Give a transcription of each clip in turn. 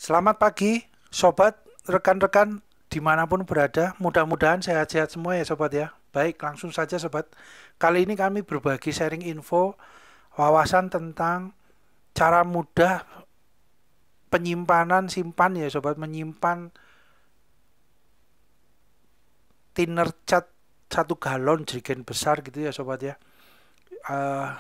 Selamat pagi, sobat, rekan-rekan dimanapun berada. Mudah-mudahan sehat-sehat semua ya sobat ya. Baik, langsung saja sobat. Kali ini kami berbagi sharing info, wawasan tentang cara mudah penyimpanan simpan ya sobat. Menyimpan thinner cat 1 galon jerigen besar gitu ya sobat ya. Eh,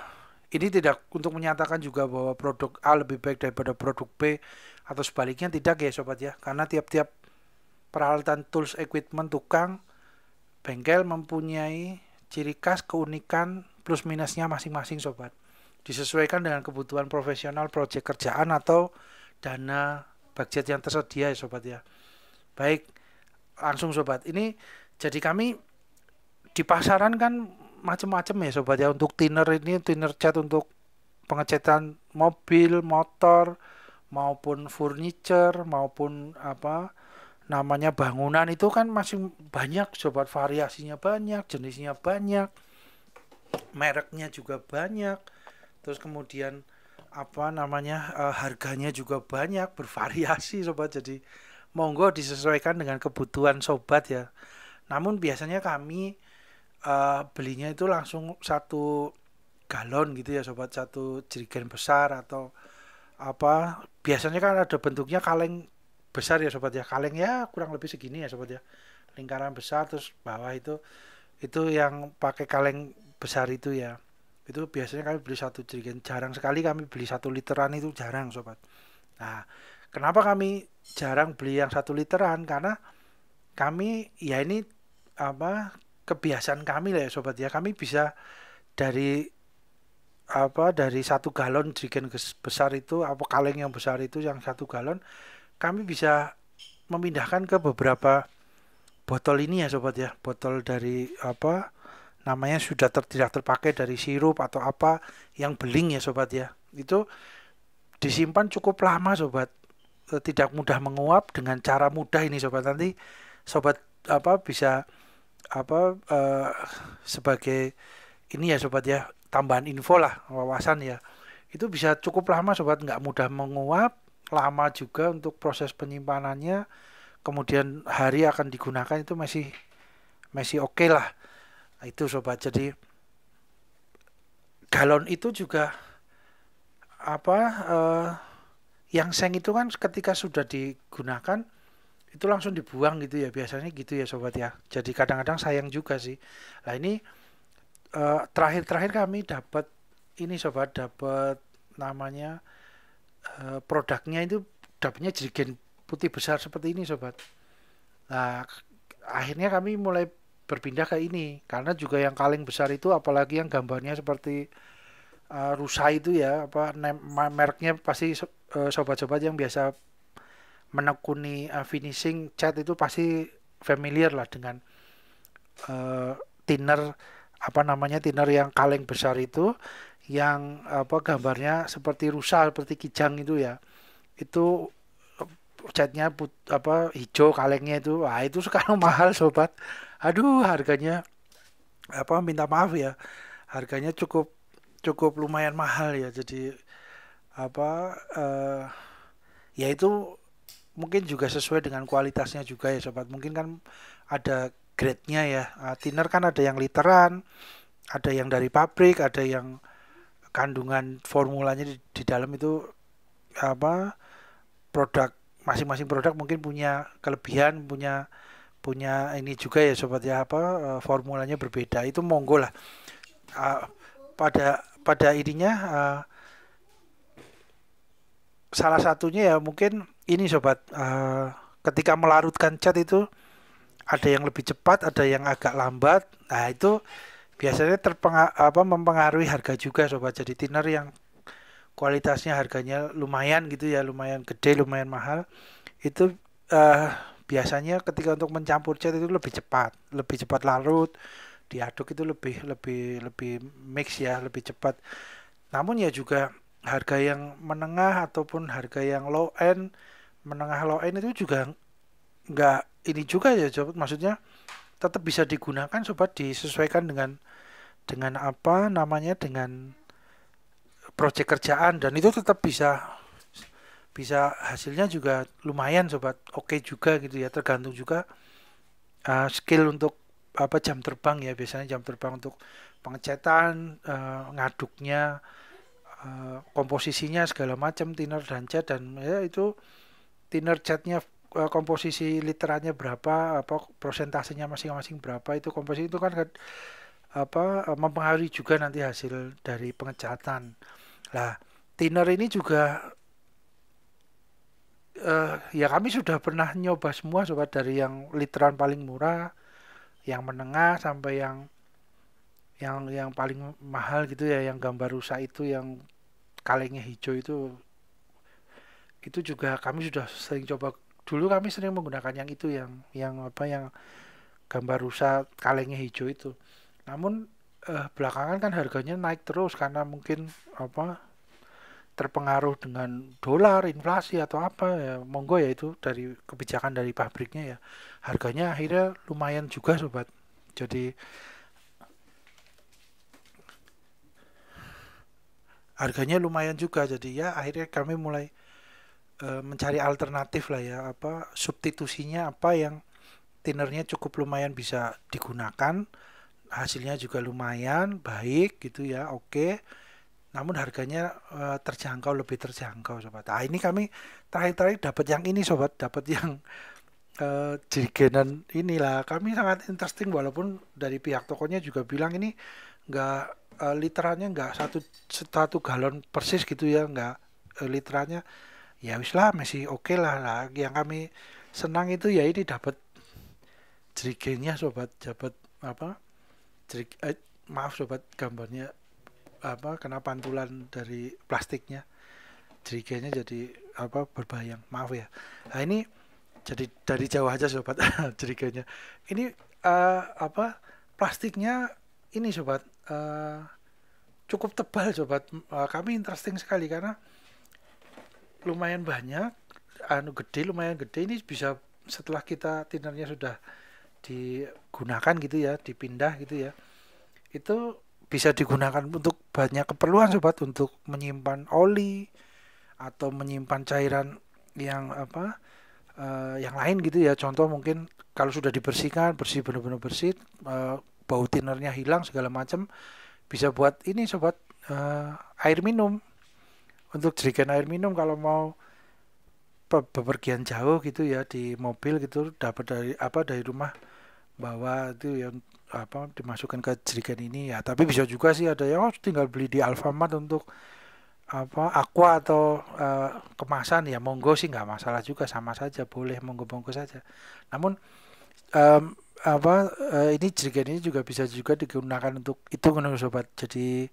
ini tidak untuk menyatakan juga bahwa produk A lebih baik daripada produk B atau sebaliknya, tidak ya sobat ya. Karena tiap-tiap peralatan tools equipment tukang bengkel mempunyai ciri khas, keunikan, plus minusnya masing-masing sobat. Disesuaikan dengan kebutuhan profesional, proyek kerjaan atau dana budget yang tersedia ya sobat ya. Baik, langsung sobat. Ini jadi kami di pasaran kan macam-macam ya sobat ya, untuk thinner ini, thinner cat untuk pengecatan mobil, motor maupun furniture maupun apa namanya bangunan, itu kan masih banyak sobat, variasinya banyak, jenisnya banyak, mereknya juga banyak, terus kemudian apa namanya harganya juga banyak, bervariasi sobat. Jadi monggo disesuaikan dengan kebutuhan sobat ya. Namun biasanya kami belinya itu langsung 1 galon gitu ya sobat, satu jerigen besar atau apa, biasanya kan ada bentuknya kaleng besar ya sobat ya, kaleng ya kurang lebih segini ya sobat ya, lingkaran besar, terus bawah itu yang pakai kaleng besar itu ya. Itu biasanya kami beli satu jerigen, jarang sekali kami beli 1 literan, itu jarang sobat. Nah, kenapa kami jarang beli yang 1 literan? Karena kami ya ini apa, kebiasaan kami lah ya sobat ya, kami bisa dari dari 1 galon jerigen besar itu, apa kaleng yang besar itu yang 1 galon, kami bisa memindahkan ke beberapa botol ini ya sobat ya, botol dari apa namanya sudah tidak terpakai, dari sirup atau apa yang beling ya sobat ya. Itu disimpan cukup lama sobat. Tidak mudah menguap, dengan cara mudah ini sobat. Nanti sobat apa bisa apa sebagai ini ya sobat ya, tambahan info lah, wawasan ya. Itu bisa cukup lama sobat, nggak mudah menguap, lama juga untuk proses penyimpanannya, kemudian hari akan digunakan itu masih masih oke lah. Nah, itu sobat. Jadi galon itu juga apa yang seng itu kan ketika sudah digunakan itu langsung dibuang gitu ya, biasanya gitu ya sobat ya. Jadi kadang-kadang sayang juga sih. Nah ini terakhir-terakhir kami dapat ini sobat, dapat namanya produknya itu, dapatnya jerigen putih besar seperti ini sobat. Nah, akhirnya kami mulai berpindah ke ini karena juga yang kaleng besar itu, apalagi yang gambarnya seperti rusa itu ya, apa mereknya pasti sobat-sobat yang biasa menekuni finishing cat itu pasti familiar lah dengan thinner, apa namanya, thinner yang kaleng besar itu, yang apa gambarnya seperti rusa, seperti kijang itu ya. Itu catnya apa hijau kalengnya itu, wah itu sekarang mahal sobat. Aduh, harganya apa, minta maaf ya, harganya cukup cukup lumayan mahal ya. Jadi apa ya itu mungkin juga sesuai dengan kualitasnya juga ya sobat. Mungkin kan ada grade-nya ya. Thinner kan ada yang literan, ada yang dari pabrik, ada yang kandungan formulanya di dalam itu apa, produk, masing-masing produk mungkin punya kelebihan, punya punya ini juga ya sobat ya, apa formulanya berbeda. Itu monggo lah. Uh, pada ininya salah satunya ya mungkin ini sobat, ketika melarutkan cat itu ada yang lebih cepat, ada yang agak lambat. Nah, itu biasanya mempengaruhi harga juga sobat. Jadi thinner yang kualitasnya harganya lumayan gitu ya, lumayan gede, lumayan mahal, itu eh, biasanya ketika untuk mencampur cat itu lebih cepat larut, diaduk itu lebih lebih lebih mix ya, lebih cepat. Namun ya juga harga yang menengah ataupun harga yang low end, menengah low end itu juga nggak ini juga ya sobat, maksudnya tetap bisa digunakan sobat, disesuaikan dengan apa namanya, dengan proyek kerjaan, dan itu tetap bisa bisa hasilnya juga lumayan sobat, oke juga gitu ya, tergantung juga skill untuk apa jam terbang ya, biasanya jam terbang untuk pengecetan, ngaduknya, komposisinya segala macam, thinner dan cat, dan ya itu thinner catnya, komposisi literannya berapa, apa prosentasenya masing-masing berapa, itu komposisi itu kan apa mempengaruhi juga nanti hasil dari pengecatan. Lah, thinner ini juga ya kami sudah pernah nyoba semua sobat, dari yang literan paling murah, yang menengah, sampai yang paling mahal gitu ya, yang gambar rusak itu, yang kalengnya hijau itu juga kami sudah sering coba. Dulu kami sering menggunakan yang itu, yang apa, yang gambar rusak kalengnya hijau itu. Namun belakangan kan harganya naik terus karena mungkin apa terpengaruh dengan dolar, inflasi atau apa ya, monggo ya, itu dari kebijakan dari pabriknya ya. Harganya akhirnya lumayan juga sobat. Jadi harganya lumayan juga, jadi ya akhirnya kami mulai mencari alternatif lah ya, apa substitusinya apa yang tinernya cukup lumayan bisa digunakan, hasilnya juga lumayan baik gitu ya, oke. Namun harganya terjangkau, lebih terjangkau sobat. Ah ini kami terakhir-terakhir dapat yang ini sobat, dapat yang jirigenan inilah. Kami sangat interesting, walaupun dari pihak tokonya juga bilang ini nggak, literannya nggak satu galon persis gitu ya, nggak, literannya ya wis lah masih oke lah. Lah yang kami senang itu ya ini dapat jerigennya sobat, dapat apa jerig maaf sobat, gambarnya apa kena pantulan dari plastiknya, jerigennya jadi apa berbayang, maaf ya. Nah ini jadi dari jauh aja sobat. Jerigennya ini apa plastiknya ini sobat, cukup tebal sobat. Kami interesting sekali karena lumayan banyak, anu gede, lumayan gede, ini bisa setelah kita tinernya sudah digunakan gitu ya, dipindah gitu ya, itu bisa digunakan untuk banyak keperluan sobat, untuk menyimpan oli atau menyimpan cairan yang apa, yang lain gitu ya. Contoh mungkin kalau sudah dibersihkan, bersih, benar-benar bersih, bau tinernya hilang segala macam, bisa buat ini sobat, air minum, untuk jerigen air minum kalau mau bepergian jauh gitu ya, di mobil gitu, dapat dari apa dari rumah bawa itu yang apa dimasukkan ke jerigen ini ya. Tapi bisa juga sih ada yang tinggal beli di Alfamart untuk apa aqua atau kemasan ya, monggo sih nggak masalah juga, sama saja, boleh monggo-monggo saja. Namun em, apa ini jerigen ini juga bisa juga digunakan untuk itu kan sobat, jadi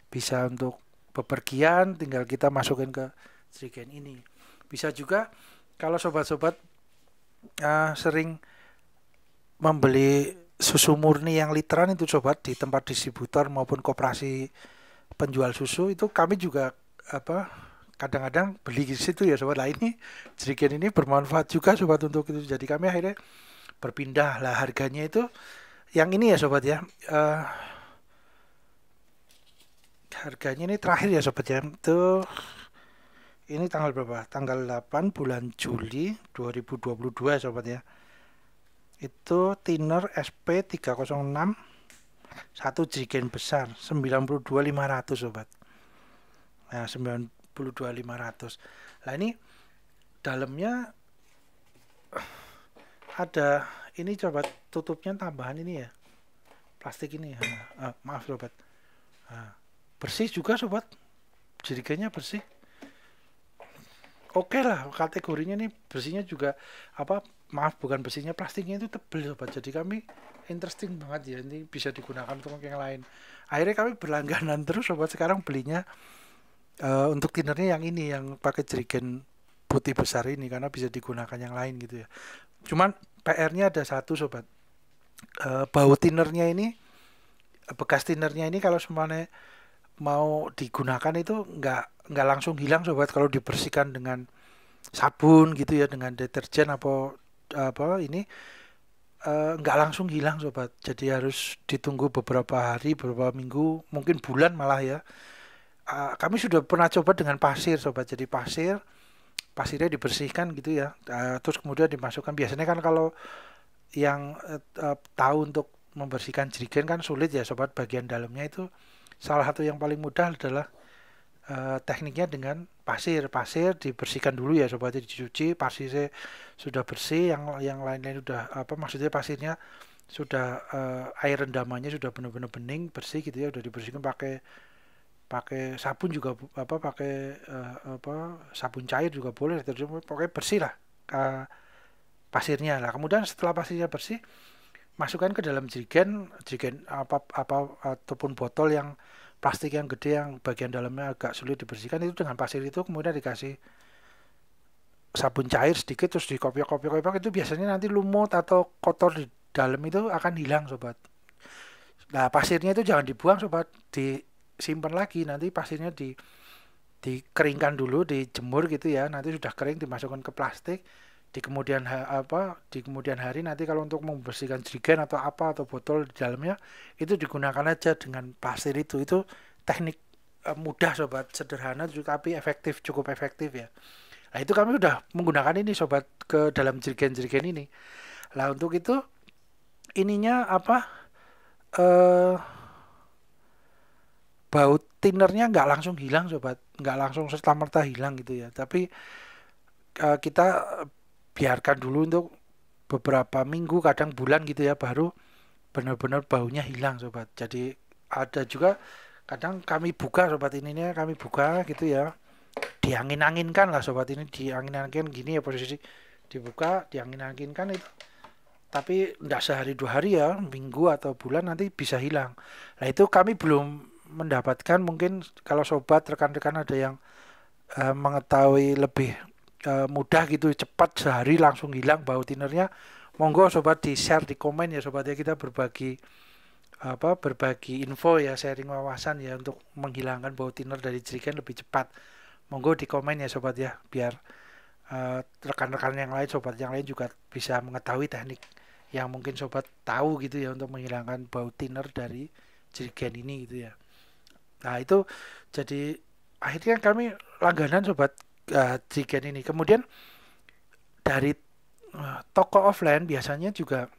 bisa untuk bepergian, tinggal kita masukin ke jerigen ini. Bisa juga kalau sobat-sobat sering membeli susu murni yang literan itu sobat, di tempat distributor maupun koperasi penjual susu, itu kami juga apa kadang-kadang beli di situ ya sobat. Lah ini jerigen ini bermanfaat juga sobat untuk itu, jadi kami akhirnya berpindah lah. Harganya itu yang ini ya sobat ya, harganya ini terakhir ya sobat ya, itu ini tanggal berapa, tanggal 8 bulan Juli 2022 sobat ya. Itu thinner SP306 satu jerigen besar 92.500 sobat. Nah 92.500. Nah ini dalamnya ada ini coba, tutupnya tambahan ini ya, plastik ini ya. Maaf sobat. Bersih juga sobat, jerigennya bersih. Oke lah kategorinya nih, bersihnya juga apa, maaf bukan bersihnya, plastiknya itu tebel sobat. Jadi kami interesting banget ya, ini bisa digunakan untuk yang lain. Akhirnya kami berlangganan terus sobat, sekarang belinya untuk tinernya yang ini, yang pakai jerigen putih besar ini, karena bisa digunakan yang lain gitu ya. Cuman PR-nya ada satu sobat, bau tinernya ini, bekas tinernya ini kalau semuanya mau digunakan itu nggak langsung hilang sobat, kalau dibersihkan dengan sabun gitu ya, dengan deterjen apa ini nggak langsung hilang sobat, jadi harus ditunggu beberapa hari, beberapa minggu, mungkin bulan malah ya. Kami sudah pernah coba dengan pasir sobat, jadi pasir pasirnya dibersihkan gitu ya. Terus kemudian dimasukkan. Biasanya kan kalau yang tahu untuk membersihkan jerigen kan sulit ya sobat, bagian dalamnya itu salah satu yang paling mudah adalah tekniknya dengan pasir dibersihkan dulu ya sobat, dicuci, pasirnya sudah bersih, yang lain-lain sudah apa, maksudnya pasirnya sudah air rendamannya sudah benar-benar bening bersih gitu ya, udah dibersihkan pakai pakai sabun juga apa, pakai apa, sabun cair juga boleh, pokoknya bersih lah uh, pasirnya lah. Kemudian setelah pasirnya bersih, masukkan ke dalam jerigen, jerigen apa ataupun botol yang plastik yang gede yang bagian dalamnya agak sulit dibersihkan, itu dengan pasir itu kemudian dikasih sabun cair sedikit, terus dikopiok-kopiok itu biasanya nanti lumut atau kotor di dalam itu akan hilang sobat. Nah pasirnya itu jangan dibuang sobat, disimpan lagi, nanti pasirnya dikeringkan dulu, dijemur gitu ya, nanti sudah kering dimasukkan ke plastik, di kemudian hari nanti kalau untuk membersihkan jerigen atau apa atau botol di dalamnya itu digunakan aja dengan pasir itu teknik mudah sobat, sederhana juga tapi efektif, cukup efektif ya. Nah itu kami udah menggunakan ini sobat ke dalam jerigen-jerigen ini. Lah untuk itu ininya apa, eh bau tinernya nggak langsung hilang sobat, nggak langsung serta merta hilang gitu ya, tapi kita biarkan dulu untuk beberapa minggu, kadang bulan gitu ya, baru benar-benar baunya hilang sobat. Jadi ada juga kadang kami buka sobat, ininya kami buka gitu ya, diangin-anginkan lah sobat, ini diangin-anginkan gini ya posisi, dibuka diangin-anginkan itu, tapi tidak sehari dua hari ya, minggu atau bulan nanti bisa hilang. Nah itu kami belum mendapatkan, mungkin kalau sobat rekan-rekan ada yang mengetahui lebih mudah gitu, cepat sehari langsung hilang bau tinernya, monggo sobat di share di komen ya sobat ya, kita berbagi apa, berbagi info ya, sharing wawasan ya untuk menghilangkan bau tiner dari jerigen lebih cepat. Monggo di komen ya sobat ya, biar rekan-rekan yang lain, sobat yang lain juga bisa mengetahui teknik yang mungkin sobat tahu gitu ya untuk menghilangkan bau tiner dari jerigen ini gitu ya. Nah itu jadi akhirnya kami langganan sobat jerigen ini. Kemudian dari toko offline biasanya juga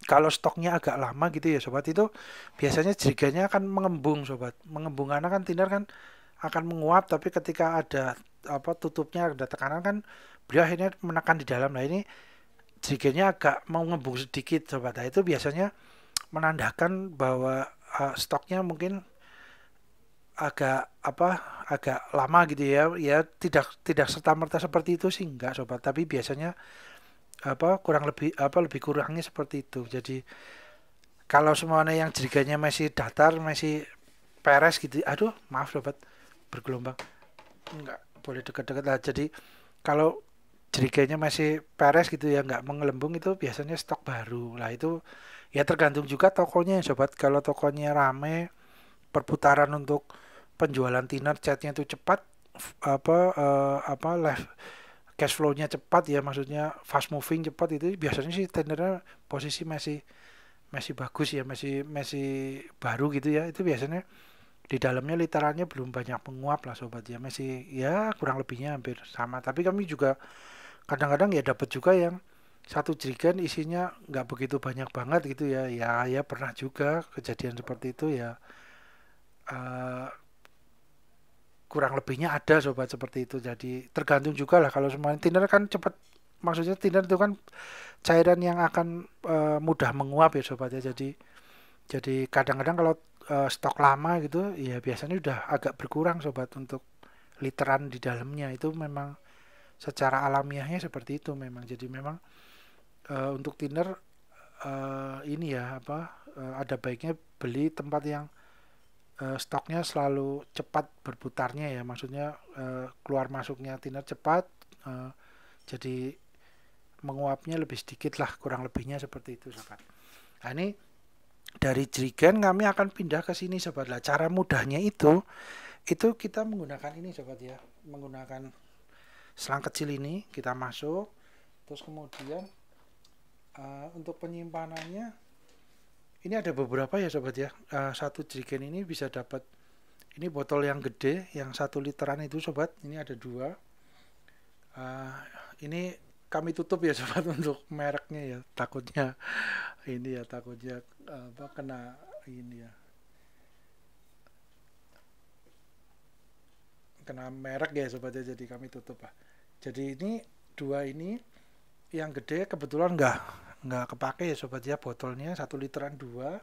kalau stoknya agak lama gitu ya sobat, itu biasanya jerigennya akan mengembung sobat, mengembung karena kan tiner kan akan menguap, tapi ketika ada apa tutupnya, ada tekanan kan beliau akhirnya menekan di dalam. Nah ini jerigennya agak mau ngembung sedikit sobat, nah itu biasanya menandakan bahwa stoknya mungkin agak apa, agak lama gitu ya, ya tidak tidak serta merta seperti itu sih enggak sobat, tapi biasanya apa kurang lebih apa lebih kurangnya seperti itu. Jadi kalau semuanya yang jerigennya masih datar, masih peres gitu, aduh maaf sobat bergelombang, enggak boleh dekat-dekat lah. Jadi kalau jerigennya masih peres gitu ya, nggak mengelembung, itu biasanya stok baru lah. Itu ya tergantung juga tokonya ya sobat, kalau tokonya rame, perputaran untuk penjualan tiner catnya itu cepat, apa live cash flow-nya cepat ya, maksudnya fast moving cepat, itu biasanya sih tinernya posisi masih masih bagus ya, masih masih baru gitu ya, itu biasanya di dalamnya literannya belum banyak menguap lah sobat ya, masih ya kurang lebihnya hampir sama. Tapi kami juga kadang-kadang ya dapat juga yang satu jerigen isinya nggak begitu banyak banget gitu ya, ya pernah juga kejadian seperti itu ya. eh, Kurang lebihnya ada sobat seperti itu. Jadi tergantung juga lah, kalau semuanya thinner kan cepat, maksudnya thinner itu kan cairan yang akan mudah menguap ya sobat ya. Jadi kadang-kadang kalau stok lama gitu ya biasanya udah agak berkurang sobat untuk literan di dalamnya, itu memang secara alamiahnya seperti itu memang. Jadi memang untuk thinner ini ya apa, ada baiknya beli tempat yang stoknya selalu cepat berputarnya ya, maksudnya keluar masuknya thinner cepat, uh, jadi menguapnya lebih sedikit lah, kurang lebihnya seperti itu sobat. Nah ini dari jerigen kami akan pindah ke sini sobat. Lah cara mudahnya itu kita menggunakan ini sobat ya, menggunakan selang kecil ini, kita masuk, terus kemudian untuk penyimpanannya ini ada beberapa ya sobat ya. Satu jerigen ini bisa dapat, ini botol yang gede yang 1 literan itu sobat, ini ada dua. Eh, ini kami tutup ya sobat untuk mereknya ya, takutnya ini ya, takutnya apa kena ini ya, kena merek ya sobat ya, jadi kami tutup lah. Jadi ini dua ini yang gede kebetulan nggak kepake ya sobat ya, botolnya 1 literan dua.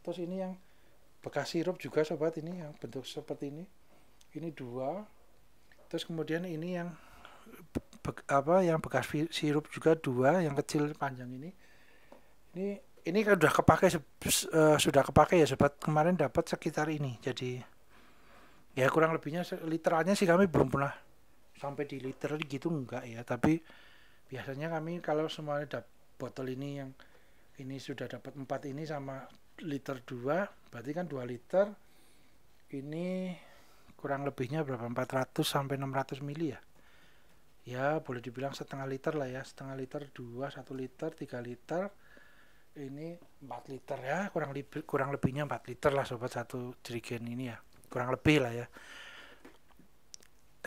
Terus ini yang bekas sirup juga sobat, ini yang bentuk seperti ini dua. Terus kemudian ini yang apa yang bekas sirup juga dua, yang kecil panjang ini ini kan udah kepake sudah kepake ya sobat, kemarin dapat sekitar ini. Jadi ya kurang lebihnya literannya sih kami belum pernah sampai di liter gitu enggak ya, tapi biasanya kami kalau semuanya botol ini yang ini sudah dapat 4 ini sama liter 2 berarti kan 2 liter, ini kurang lebihnya berapa, 400 sampai 600 mili ya. Ya boleh dibilang setengah liter lah ya, setengah liter 2, 1 liter, 3 liter, ini 4 liter ya, kurang lebihnya 4 liter lah sobat, satu jerigen ini ya, kurang lebih lah ya.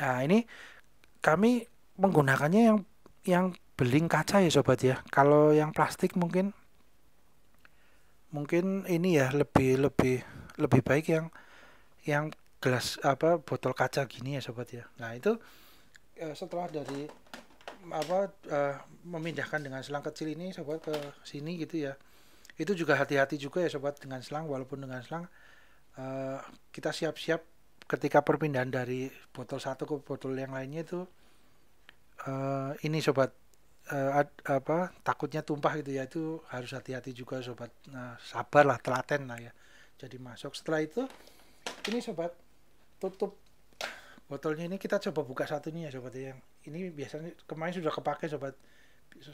Nah ini kami menggunakannya yang beling kaca ya sobat ya. Kalau yang plastik mungkin mungkin ini ya lebih lebih lebih baik yang gelas apa botol kaca gini ya sobat ya. Nah itu setelah dari apa memindahkan dengan selang kecil ini sobat ke sini gitu ya, itu juga hati-hati juga ya sobat dengan selang, walaupun dengan selang kita siap-siap ketika perpindahan dari botol satu ke botol yang lainnya itu ini sobat apa takutnya tumpah gitu ya, itu harus hati-hati juga sobat. Nah, sabar lah, telaten lah ya, jadi masuk. Setelah itu ini sobat, tutup botolnya ini kita coba buka satu nih ya sobat ya. Yang ini biasanya kemarin sudah kepake sobat,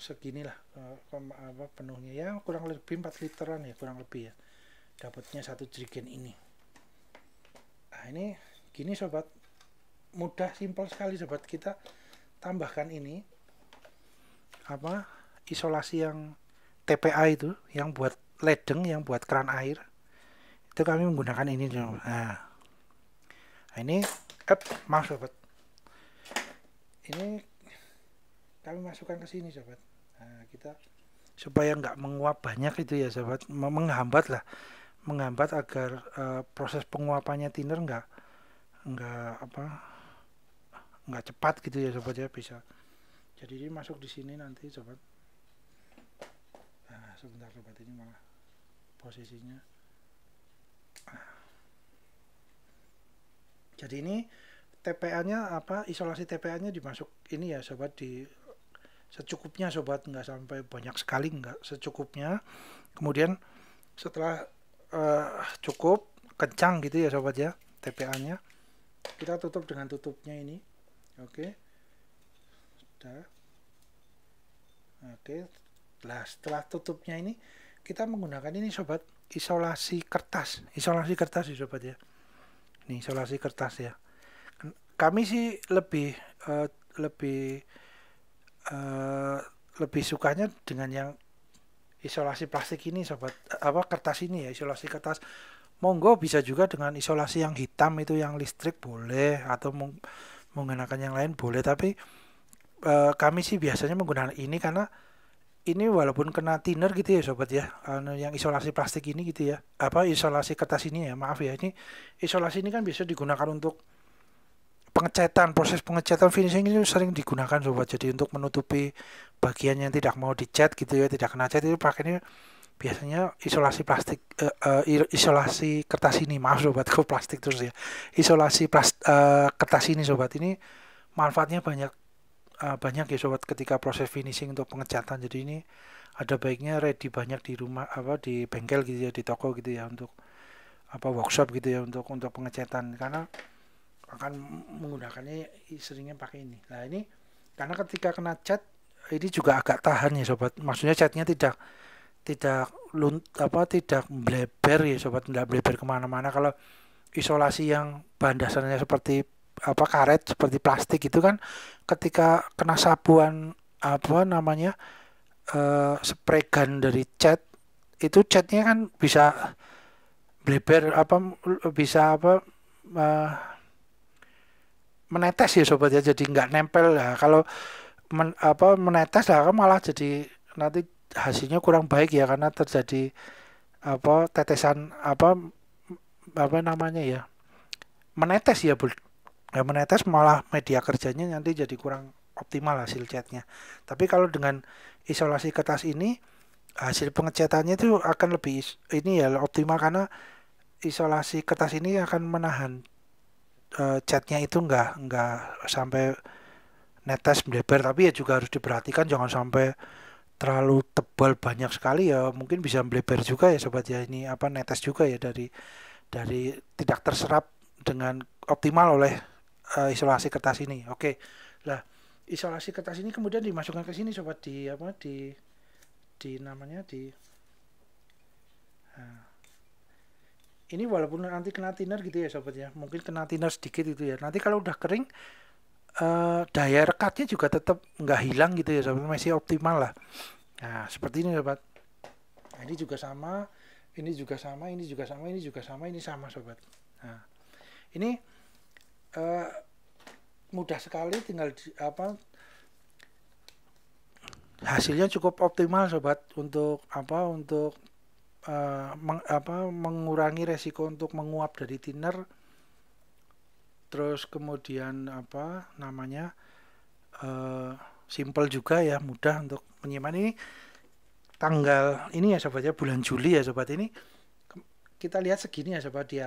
segini lah apa penuhnya ya, kurang lebih 4 literan ya kurang lebih ya, dapatnya satu jerigen ini. Nah ini gini sobat, mudah, simpel sekali sobat. Kita tambahkan ini apa isolasi yang TPA itu, yang buat ledeng, yang buat keran air, itu kami menggunakan ini. Nah ini maaf sobat, ini kami masukkan ke sini sobat. Nah kita supaya nggak menguap banyak itu ya sobat, menghambat lah, menghambat agar proses penguapannya thinner nggak apa nggak cepat gitu ya sobat ya, bisa. Jadi ini masuk di sini nanti sobat. Nah sebentar sobat, ini malah posisinya. Jadi ini TPA-nya apa, isolasi TPA-nya dimasuk ini ya sobat, di secukupnya sobat, nggak sampai banyak sekali, nggak, secukupnya. Kemudian setelah cukup kencang gitu ya sobat ya TPA-nya, kita tutup dengan tutupnya ini. Oke, sudah. Oke, nah setelah tutupnya ini kita menggunakan ini sobat, isolasi kertas ya sobat ya. Ini isolasi kertas ya. Kami sih lebih uh, lebih uh, lebih sukanya dengan yang isolasi plastik ini sobat, apa kertas ini ya, isolasi kertas. Monggo bisa juga dengan isolasi yang hitam itu, yang listrik boleh, atau menggunakan yang lain boleh, tapi kami sih biasanya menggunakan ini karena ini walaupun kena thinner gitu ya sobat ya, yang isolasi plastik ini gitu ya, apa isolasi kertas ini ya, maaf ya, ini isolasi ini kan biasa digunakan untuk pengecatan, proses pengecatan finishing itu sering digunakan sobat. Jadi untuk menutupi bagian yang tidak mau dicat gitu ya, tidak kena cat, itu pakainya biasanya isolasi plastik, isolasi kertas ini, maaf sobat, kok plastik terus ya, isolasi kertas ini sobat. Ini manfaatnya banyak, banyak ya sobat ketika proses finishing untuk pengecatan. Jadi ini ada baiknya ready banyak di rumah, apa di bengkel gitu ya, di toko gitu ya, untuk apa workshop gitu ya, untuk pengecatan, karena akan menggunakannya seringnya pakai ini. Nah ini karena ketika kena cat ini juga agak tahan ya sobat, maksudnya catnya tidak tidak bleber ya sobat, tidak bleber kemana-mana. Kalau isolasi yang bahan dasarnya seperti apa karet, seperti plastik itu kan, ketika kena sabuan apa namanya spray gun dari cat, itu catnya kan bisa bleber, apa bisa apa menetes ya sobat ya, jadi nggak nempel. Nah, kalau menetes lah kan malah jadi nanti hasilnya kurang baik ya, karena terjadi tetesan apa namanya ya, menetes ya Bu. Ya, menetes malah media kerjanya nanti jadi kurang optimal hasil catnya. Tapi kalau dengan isolasi kertas ini hasil pengecatannya itu akan lebih ini ya optimal, karena isolasi kertas ini akan menahan catnya itu nggak sampai netes bleber. Tapi ya juga harus diperhatikan jangan sampai terlalu tebal banyak sekali ya, mungkin bisa bleber juga ya sobat ya, ini netes juga ya dari tidak terserap dengan optimal oleh isolasi kertas ini. Oke. Lah, isolasi kertas ini kemudian dimasukkan ke sini sobat, di namanya di nah, ini walaupun nanti kena thinner gitu ya sobat ya, mungkin kena thinner sedikit itu ya. Nanti kalau udah kering daya rekatnya juga tetap nggak hilang gitu ya sobat, masih optimal lah. Nah, seperti ini sobat. Nah, ini juga sama, ini juga sama, ini juga sama, ini juga sama, ini sama sobat. Nah, ini mudah sekali, tinggal hasilnya cukup optimal sobat untuk untuk mengurangi resiko untuk menguap dari thinner. Terus kemudian simple juga ya, mudah untuk menyimpan. Ini tanggal ini ya sobat ya, bulan Juli ya sobat. Ini kita lihat segini ya sobat, di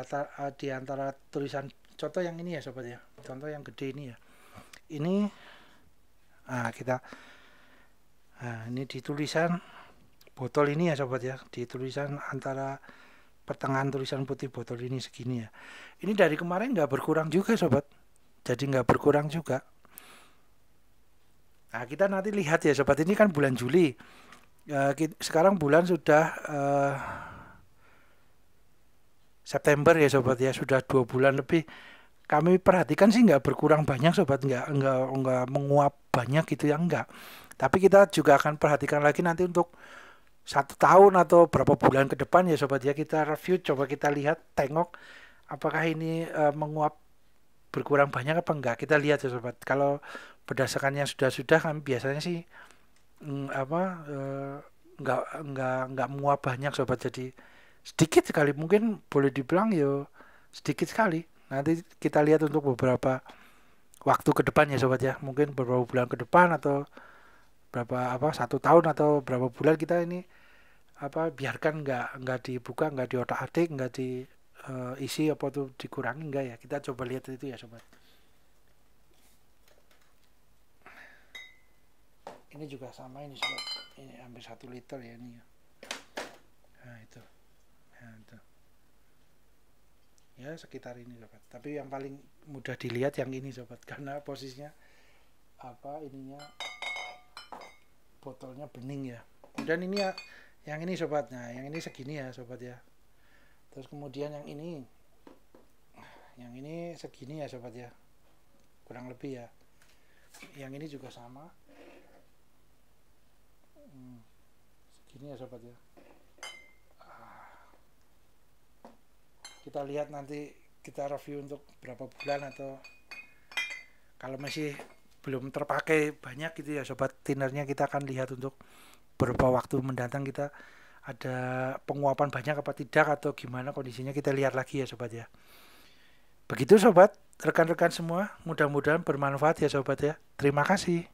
antara tulisan, contoh yang ini ya sobat ya, contoh yang gede ini ya, ini ini di tulisan botol ini ya sobat ya, di tulisan antara pertengahan tulisan putih botol ini segini ya. Ini dari kemarin nggak berkurang juga sobat, jadi nggak berkurang juga. Nah, kita nanti lihat ya sobat, ini kan bulan Juli, sekarang bulan sudah September ya sobat ya, sudah 2 bulan lebih. Kami perhatikan sih nggak berkurang banyak sobat, nggak menguap banyak gitu ya, enggak. Tapi kita juga akan perhatikan lagi nanti untuk 1 tahun atau berapa bulan ke depan ya sobat ya, kita review, coba kita lihat, tengok apakah ini menguap berkurang banyak apa enggak. Kita lihat ya sobat. Kalau berdasarkan yang sudah kami biasanya sih nggak menguap banyak sobat, jadi sedikit sekali, mungkin boleh dibilang ya sedikit sekali. Nanti kita lihat untuk beberapa waktu ke depan ya sobat ya, mungkin beberapa bulan ke depan atau berapa 1 tahun atau berapa bulan, kita ini biarkan nggak dibuka, nggak diotak-atik, nggak diisi apa tuh dikurangi, enggak ya. Kita coba lihat itu ya sobat. Ini juga sama ini sobat, ini hampir 1 liter ya ini ya. Nah itu, ya sekitar ini sobat. Tapi yang paling mudah dilihat yang ini sobat, karena posisinya ininya botolnya bening ya. Dan ini ya, yang ini sobat, nah yang ini segini ya sobat ya. Terus kemudian yang ini segini ya sobat ya, kurang lebih ya. Yang ini juga sama, segini ya sobat ya. Kita lihat nanti, kita review untuk berapa bulan, atau kalau masih belum terpakai banyak gitu ya sobat thinnernya, kita akan lihat untuk beberapa waktu mendatang kita ada penguapan banyak apa tidak, atau gimana kondisinya, kita lihat lagi ya sobat ya. Begitu sobat, rekan-rekan semua, mudah-mudahan bermanfaat ya sobat ya. Terima kasih.